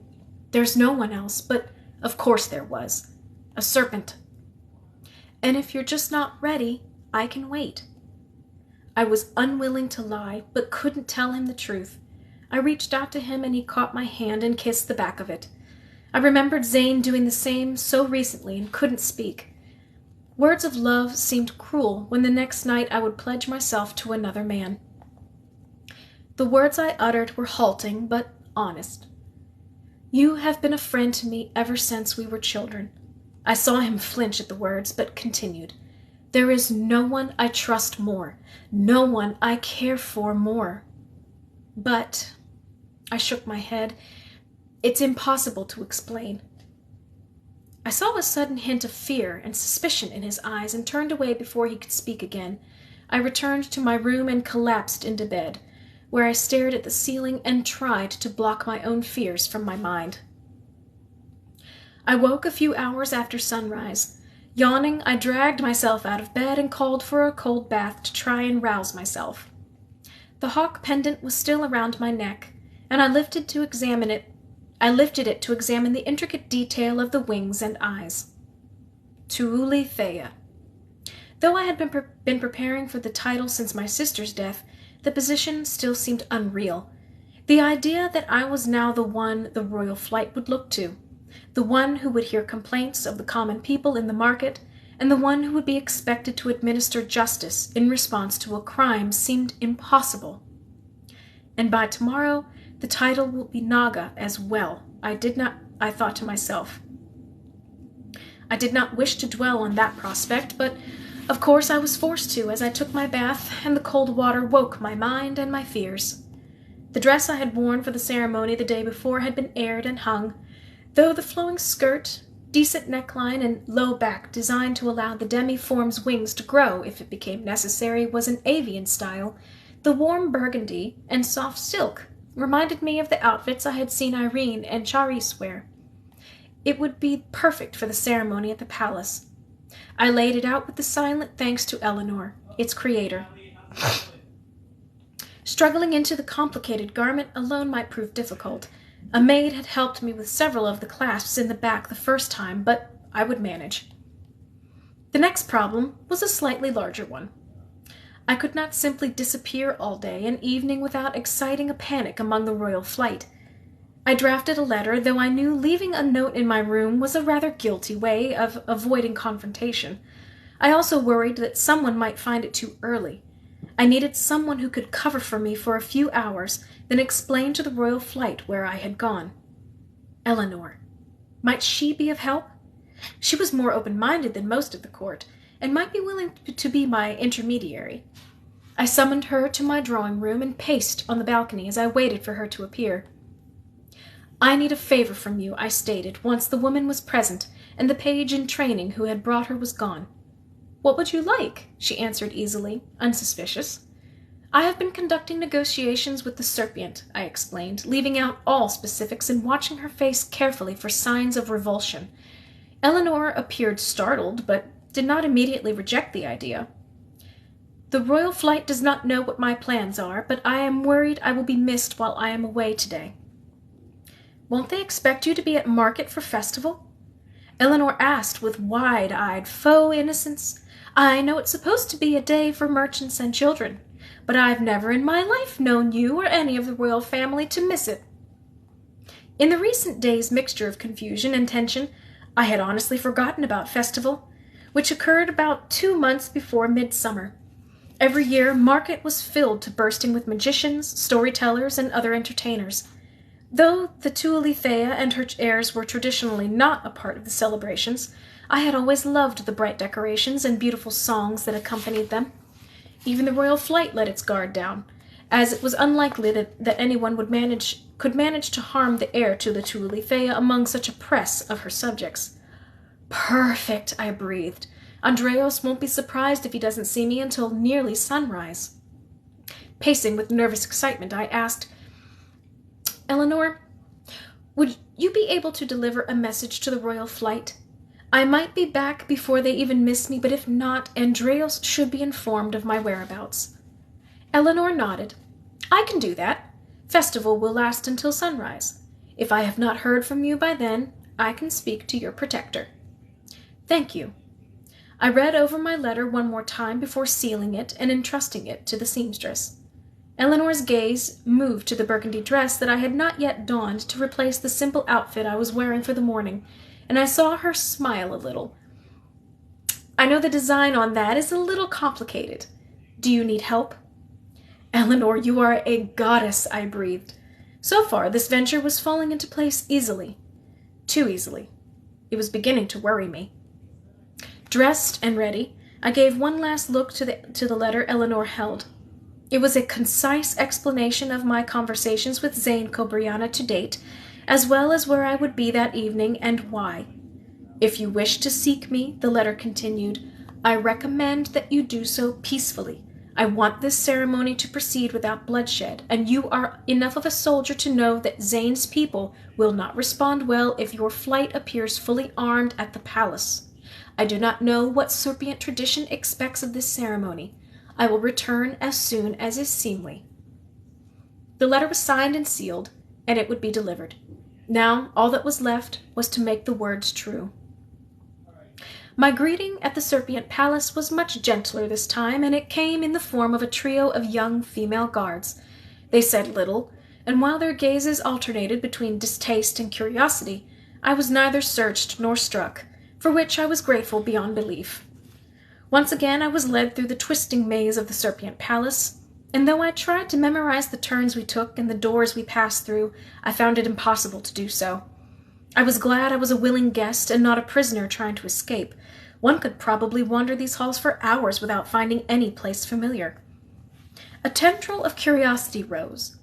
"There's no one else," but of course there was. A serpent. "And if you're just not ready, I can wait." I was unwilling to lie, but couldn't tell him the truth. I reached out to him, and he caught my hand and kissed the back of it. I remembered Zane doing the same so recently and couldn't speak. Words of love seemed cruel when the next night I would pledge myself to another man. The words I uttered were halting, but honest. "You have been a friend to me ever since we were children." I saw him flinch at the words, but continued. "There is no one I trust more, no one I care for more. But," I shook my head, "it's impossible to explain." I saw a sudden hint of fear and suspicion in his eyes and turned away before he could speak again. I returned to my room and collapsed into bed, where I stared at the ceiling and tried to block my own fears from my mind. I woke a few hours after sunrise. Yawning, I dragged myself out of bed and called for a cold bath to try and rouse myself. The hawk pendant was still around my neck, and I lifted it to examine the intricate detail of the wings and eyes. Tuuli Thea. Though I had been preparing for the title since my sister's death, the position still seemed unreal. The idea that I was now the one the royal flight would look to, the one who would hear complaints of the common people in the market, and the one who would be expected to administer justice in response to a crime seemed impossible. And by tomorrow, the title will be Naga as well, I thought to myself. I did not wish to dwell on that prospect, but of course I was forced to as I took my bath, and the cold water woke my mind and my fears. The dress I had worn for the ceremony the day before had been aired and hung, though the flowing skirt, decent neckline, and low back designed to allow the demi-form's wings to grow if it became necessary was in avian style. The warm burgundy and soft silk reminded me of the outfits I had seen Irene and Charisse wear. It would be perfect for the ceremony at the palace. I laid it out with the silent thanks to Eleanor, its creator. Struggling into the complicated garment alone might prove difficult. A maid had helped me with several of the clasps in the back the first time, but I would manage. The next problem was a slightly larger one. I could not simply disappear all day and evening without exciting a panic among the royal flight. I drafted a letter, though I knew leaving a note in my room was a rather guilty way of avoiding confrontation. I also worried that someone might find it too early. I needed someone who could cover for me for a few hours, then explain to the royal flight where I had gone. Eleanor. Might she be of help? She was more open-minded than most of the court, and might be willing to be my intermediary. I summoned her to my drawing-room and paced on the balcony as I waited for her to appear. I need a favor from you, I stated, once the woman was present, and the page in training who had brought her was gone. What would you like? She answered easily, unsuspicious. I have been conducting negotiations with the Serpient, I explained, leaving out all specifics and watching her face carefully for signs of revulsion. Eleanor appeared startled, but did not immediately reject the idea. The royal flight does not know what my plans are, but I am worried I will be missed while I am away today. Won't they expect you to be at market for festival? Eleanor asked with wide-eyed faux innocence. I know it's supposed to be a day for merchants and children, but I've never in my life known you or any of the royal family to miss it. In the recent days' mixture of confusion and tension, I had honestly forgotten about festival, which occurred about 2 months before midsummer. Every year, market was filled to bursting with magicians, storytellers, and other entertainers. Though the Tuuli Thea and her heirs were traditionally not a part of the celebrations, I had always loved the bright decorations and beautiful songs that accompanied them. Even the royal flight let its guard down, as it was unlikely that anyone could manage to harm the heir to the Tuuli Thea among such a press of her subjects. Perfect, I breathed. Andreas won't be surprised if he doesn't see me until nearly sunrise. Pacing with nervous excitement, I asked, Eleanor, would you be able to deliver a message to the royal flight? I might be back before they even miss me, but if not, Andreas should be informed of my whereabouts. Eleanor nodded. I can do that. Festival will last until sunrise. If I have not heard from you by then, I can speak to your protector. Thank you. I read over my letter one more time before sealing it and entrusting it to the seamstress. Eleanor's gaze moved to the burgundy dress that I had not yet donned to replace the simple outfit I was wearing for the morning, and I saw her smile a little. I know the design on that is a little complicated. Do you need help? Eleanor, you are a goddess, I breathed. So far, this venture was falling into place easily. Too easily. It was beginning to worry me. Dressed and ready, I gave one last look to the letter Eleanor held. It was a concise explanation of my conversations with Zane Cobriana to date, as well as where I would be that evening and why. If you wish to seek me, the letter continued, I recommend that you do so peacefully. I want this ceremony to proceed without bloodshed, and you are enough of a soldier to know that Zane's people will not respond well if your flight appears fully armed at the palace. I do not know what Serpient tradition expects of this ceremony. I will return as soon as is seemly. The letter was signed and sealed, and it would be delivered. Now all that was left was to make the words true. My greeting at the Serpient Palace was much gentler this time, and it came in the form of a trio of young female guards. They said little, and while their gazes alternated between distaste and curiosity, I was neither searched nor struck, for which I was grateful beyond belief. Once again I was led through the twisting maze of the Serpient Palace, and though I tried to memorize the turns we took and the doors we passed through, I found it impossible to do so. I was glad I was a willing guest and not a prisoner trying to escape. One could probably wander these halls for hours without finding any place familiar. A tendril of curiosity rose.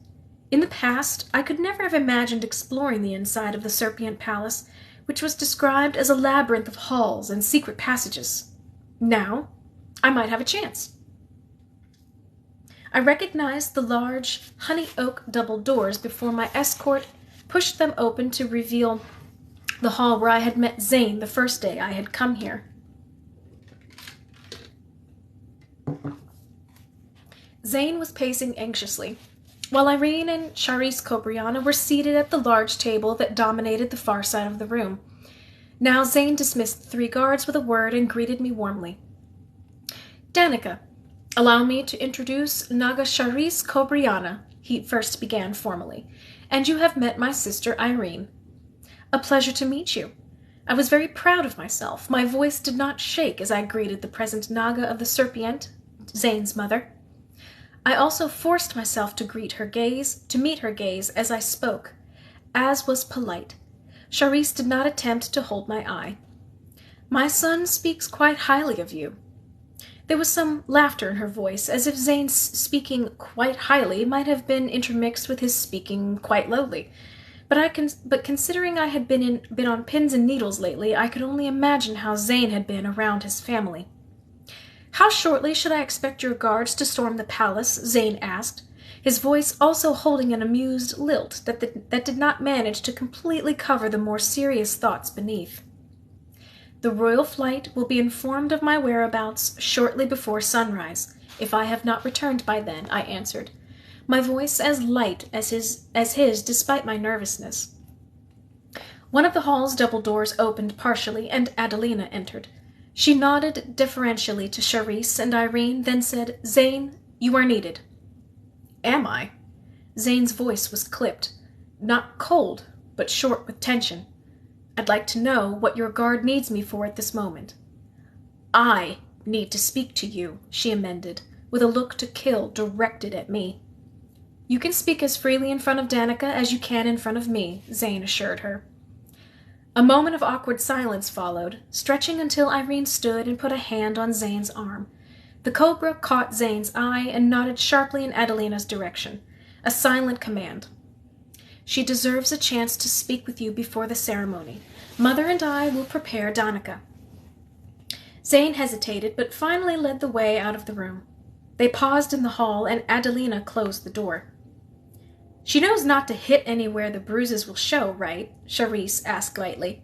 In the past, I could never have imagined exploring the inside of the Serpient Palace, which was described as a labyrinth of halls and secret passages. Now, I might have a chance. I recognized the large honey oak double doors before my escort pushed them open to reveal the hall where I had met Zane the first day I had come here. Zane was pacing anxiously, while Irene and Charisse Cobriana were seated at the large table that dominated the far side of the room. Now Zane dismissed the 3 guards with a word and greeted me warmly. Danica, allow me to introduce Naga Charisse Cobriana, he first began formally, and you have met my sister Irene. A pleasure to meet you. I was very proud of myself. My voice did not shake as I greeted the present Naga of the Serpient, Zane's mother. I also forced myself to meet her gaze as I spoke, as was polite. Charisse did not attempt to hold my eye. My son speaks quite highly of you. There was some laughter in her voice, as if Zane's speaking quite highly might have been intermixed with his speaking quite lowly. But considering I had been on pins and needles lately, I could only imagine how Zane had been around his family. How shortly should I expect your guards to storm the palace? Zane asked, his voice also holding an amused lilt that did not manage to completely cover the more serious thoughts beneath. The royal flight will be informed of my whereabouts shortly before sunrise, if I have not returned by then, I answered, my voice as light as his despite my nervousness. One of the hall's double doors opened partially, and Adelina entered. She nodded deferentially to Charisse and Irene, then said, Zane, you are needed. Am I? Zane's voice was clipped, not cold, but short with tension. I'd like to know what your guard needs me for at this moment. I need to speak to you, she amended, with a look to kill directed at me. You can speak as freely in front of Danica as you can in front of me, Zane assured her. A moment of awkward silence followed, stretching until Irene stood and put a hand on Zane's arm. The cobra caught Zane's eye and nodded sharply in Adelina's direction, a silent command. She deserves a chance to speak with you before the ceremony. Mother and I will prepare Danica. Zane hesitated, but finally led the way out of the room. They paused in the hall, and Adelina closed the door. She knows not to hit anywhere the bruises will show, right? Charisse asked lightly.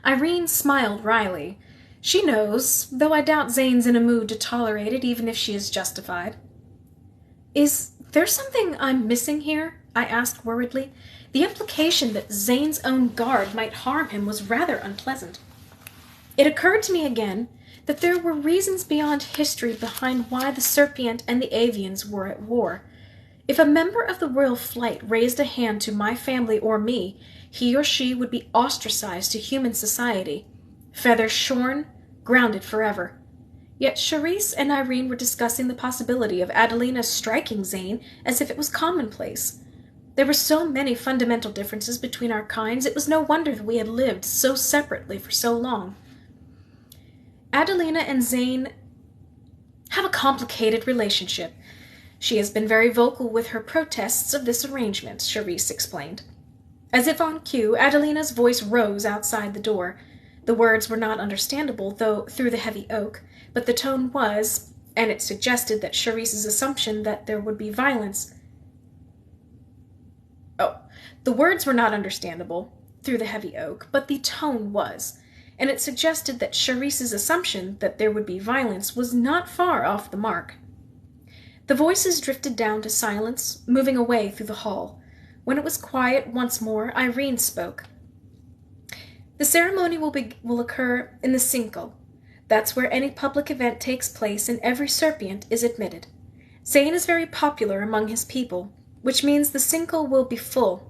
Irene smiled wryly. She knows, though I doubt Zane's in a mood to tolerate it, even if she is justified. Is there something I'm missing here? I asked worriedly. The implication that Zane's own guard might harm him was rather unpleasant. It occurred to me again that there were reasons beyond history behind why the Serpient and the Avians were at war. If a member of the royal flight raised a hand to my family or me, he or she would be ostracized to human society, feathers shorn, grounded forever. Yet Charisse and Irene were discussing the possibility of Adelina striking Zane as if it was commonplace. There were so many fundamental differences between our kinds, it was no wonder that we had lived so separately for so long. Adelina and Zane have a complicated relationship. She has been very vocal with her protests of this arrangement, Charisse explained. As if on cue, Adelina's voice rose outside the door. The words were not understandable, though through the heavy oak, but the tone was, and it suggested that Charisse's assumption that there would be violence. The words were not understandable through the heavy oak, but the tone was, and it suggested that Charisse's assumption that there would be violence was not far off the mark. The voices drifted down to silence, moving away through the hall. When it was quiet once more, Irene spoke. The ceremony will occur in the Cinco. That's where any public event takes place and every Serpiant is admitted. Zane is very popular among his people, which means the Cinco will be full.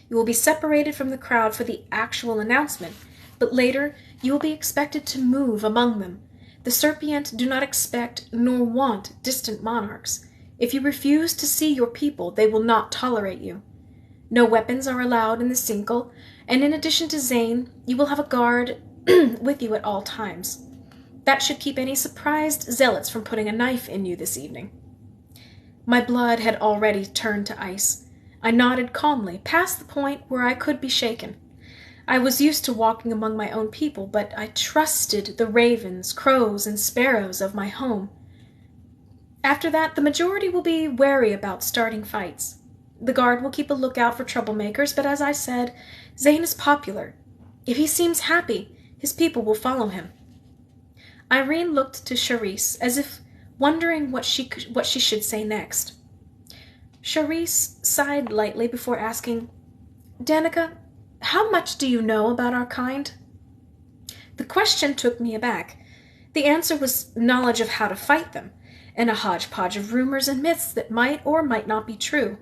You will be separated from the crowd for the actual announcement, but later you will be expected to move among them. The Serpiant do not expect nor want distant monarchs. If you refuse to see your people, they will not tolerate you. No weapons are allowed in the Cinco, and in addition to Zane, you will have a guard with you at all times. That should keep any surprised zealots from putting a knife in you this evening. My blood had already turned to ice. I nodded calmly, past the point where I could be shaken. I was used to walking among my own people, but I trusted the ravens, crows, and sparrows of my home. After that, the majority will be wary about starting fights. The guard will keep a lookout for troublemakers, but as I said, Zane is popular. If he seems happy, his people will follow him. Irene looked to Charisse, as if wondering what she should say next. Charisse sighed lightly before asking, Danica, how much do you know about our kind? The question took me aback. The answer was knowledge of how to fight them, and a hodgepodge of rumors and myths that might or might not be true.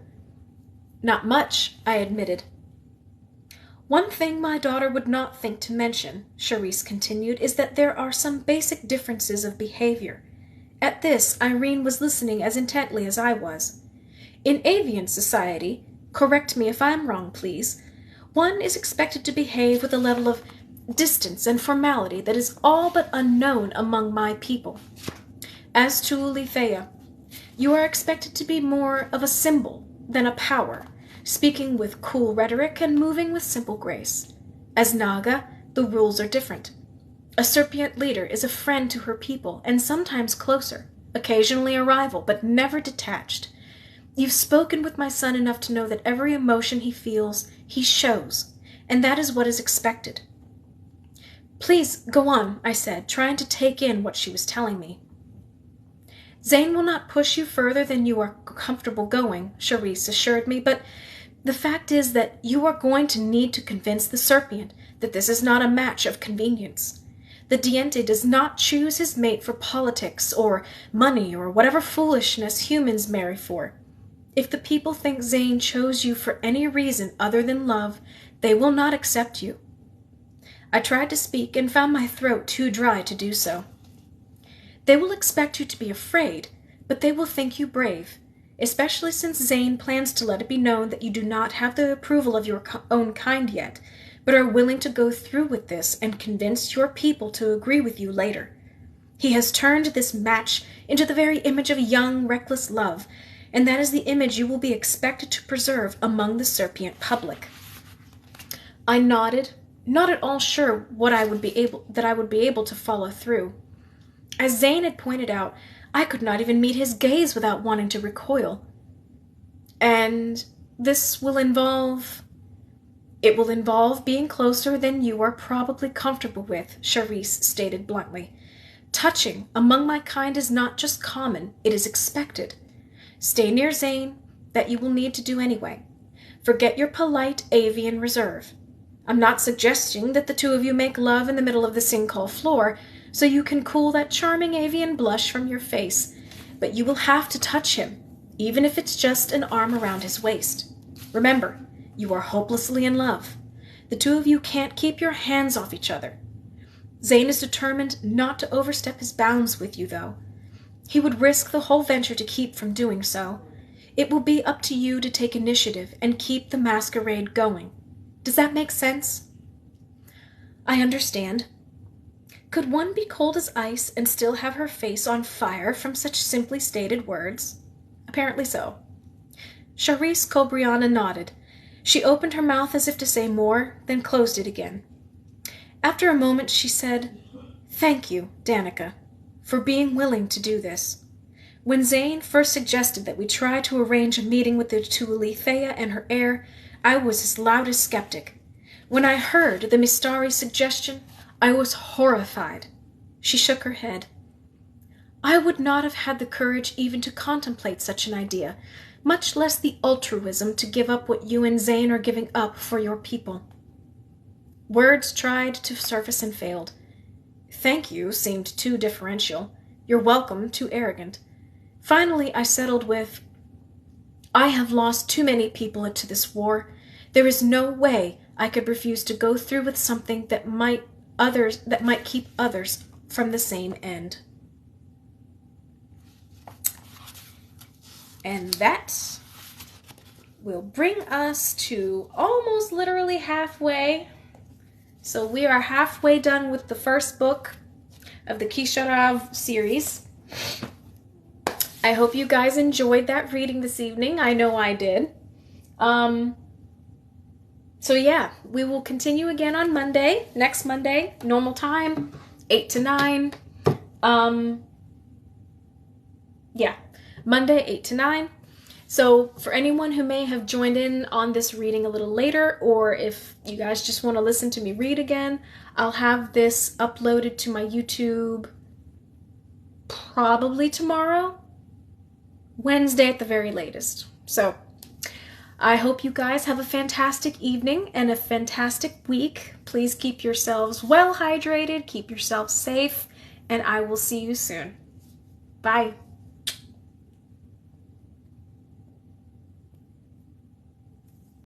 Not much, I admitted. One thing my daughter would not think to mention, Charisse continued, is that there are some basic differences of behavior. At this, Irene was listening as intently as I was. In avian society, correct me if I'm wrong, please, one is expected to behave with a level of distance and formality that is all but unknown among my people. As to Ulithea, you are expected to be more of a symbol than a power, speaking with cool rhetoric and moving with simple grace. As Naga, the rules are different. A Serpiant leader is a friend to her people, and sometimes closer, occasionally a rival, but never detached. You've spoken with my son enough to know that every emotion he feels, he shows, and that is what is expected. Please, go on, I said, trying to take in what she was telling me. Zane will not push you further than you are comfortable going, Charisse assured me, but the fact is that you are going to need to convince the Serpiant that this is not a match of convenience. The Diente does not choose his mate for politics or money or whatever foolishness humans marry for. If the people think Zane chose you for any reason other than love, they will not accept you. I tried to speak and found my throat too dry to do so. They will expect you to be afraid, but they will think you brave, especially since Zane plans to let it be known that you do not have the approval of your own kind yet, but are willing to go through with this and convince your people to agree with you later. He has turned this match into the very image of young, reckless love, and that is the image you will be expected to preserve among the Serpiant public. I nodded, not at all sure that I would be able to follow through. As Zane had pointed out, I could not even meet his gaze without wanting to recoil. And this will involve... It will involve being closer than you are probably comfortable with, Charisse stated bluntly. Touching among my kind is not just common, it is expected. Stay near Zane, that you will need to do anyway. Forget your polite avian reserve. I'm not suggesting that the two of you make love in the middle of the sinkhole floor, so you can cool that charming avian blush from your face, but you will have to touch him, even if it's just an arm around his waist. Remember, you are hopelessly in love. The two of you can't keep your hands off each other. Zane is determined not to overstep his bounds with you, though. He would risk the whole venture to keep from doing so. It will be up to you to take initiative and keep the masquerade going. Does that make sense? I understand. Could one be cold as ice and still have her face on fire from such simply stated words? Apparently so. Charisse Cobriana nodded. She opened her mouth as if to say more, then closed it again. After a moment, she said, "Thank you, Danica, for being willing to do this. When Zane first suggested that we try to arrange a meeting with the Tualithea and her heir, I was his loudest skeptic. When I heard the Mistari suggestion, I was horrified." She shook her head. "I would not have had the courage even to contemplate such an idea, much less the altruism to give up what you and Zane are giving up for your people." Words tried to surface and failed. "Thank you" seemed too deferential. "You're welcome" too arrogant. Finally, I settled with, "I have lost too many people to this war. There is no way I could refuse to go through with something that might keep others from the same end." And that will bring us to almost literally halfway. So we are halfway done with the first book of the Kisharav series. I hope you guys enjoyed that reading this evening. I know I did. So yeah, we will continue again on Monday, next Monday, normal time, 8 to 9. Yeah, Monday, 8 to 9. So for anyone who may have joined in on this reading a little later, or if you guys just want to listen to me read again, I'll have this uploaded to my YouTube probably tomorrow, Wednesday at the very latest. So I hope you guys have a fantastic evening and a fantastic week. Please keep yourselves well hydrated, keep yourselves safe, and I will see you soon. Bye.